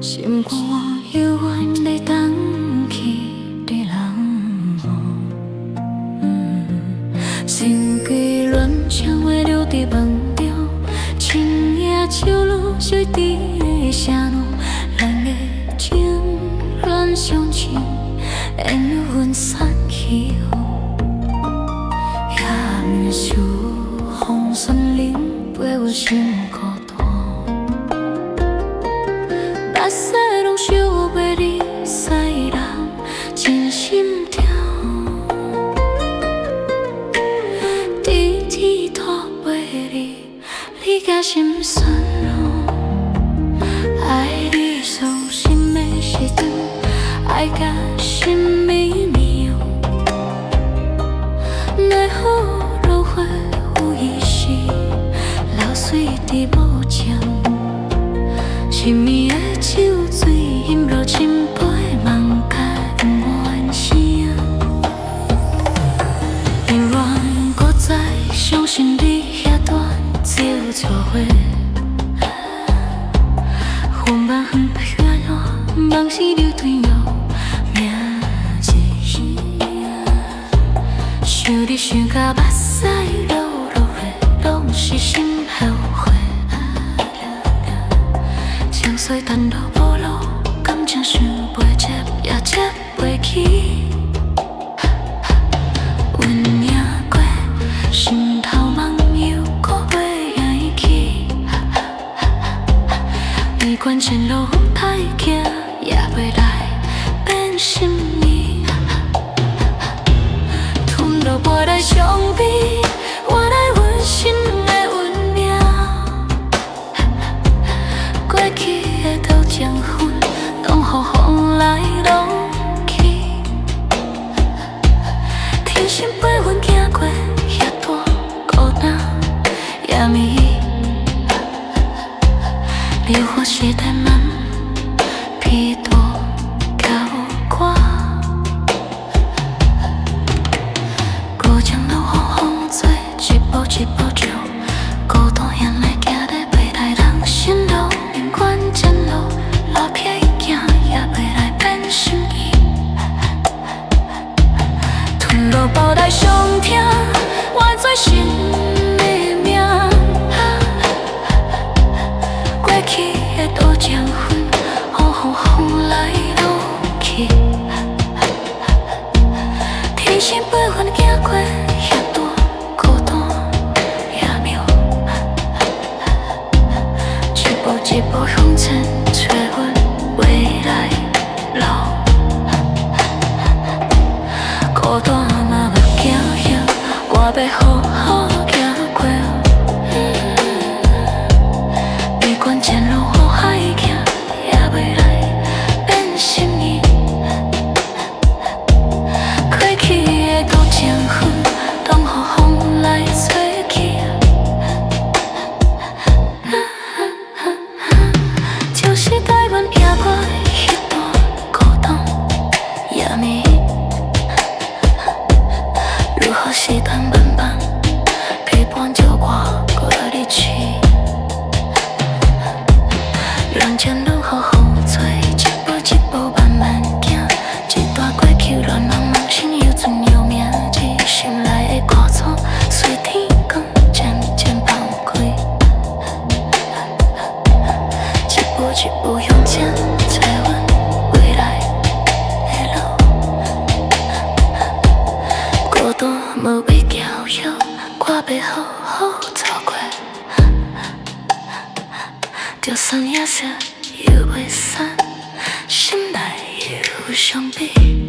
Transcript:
心肝犹原在等去的人，心机乱枪话留伫梦中，深夜笑露水滴的声浪，咱的情乱相情，缘由分散去后，也毋受风霜林陪我心孤单。目屎拢烧袂离西人，真心痛。滴滴拖袂离，你甲心酸咯。爱你伤心的时阵，爱甲心绵绵。奈何落花有意时，流水伫无情。神秘的酒醉，饮落深杯，梦甲怨声。永远搁再相信你遐段朝错花，云梦远远，梦是流转落名一想你想甲目屎落落泪，拢是心后悔。情绪淡落无路，感情想袂接也接袂起。运命过，心头梦游，搁袂赢去。不管前路歹行，也袂来变心意。吞落杯来伤悲，换来阮心的温命。过去的刀将粉，拢予风来弄去。天心陪阮行过遐段孤单夜暝，烈火时代慢披多高挂。孤将路风吹，一步一步走，孤单险来行在袂来人心路。不管前路路偏行，也袂来变心意。吞落腹内伤痛，换做心的命。过去的刀将粉，予风来弄去。天心陪阮行过遐段孤单夜暝，一步一步向前，找阮未来路。孤单嘛目惊晓，我要好好行过。不管前路好歹行，也袂来变心意。过去的刀将粉，拢予风来吹去。就是带阮行过迄段孤单夜暝，如何时间慢慢陪伴着我过日子。人前路予风吹，一步一步慢慢行，一段过去乱茫茫心又存又命，一心内的苦楚随天光渐渐放开。一步一步向前，找阮未来的路。孤单无被搅扰，我要好好走过。就算夜色又袂散，心内有伤悲。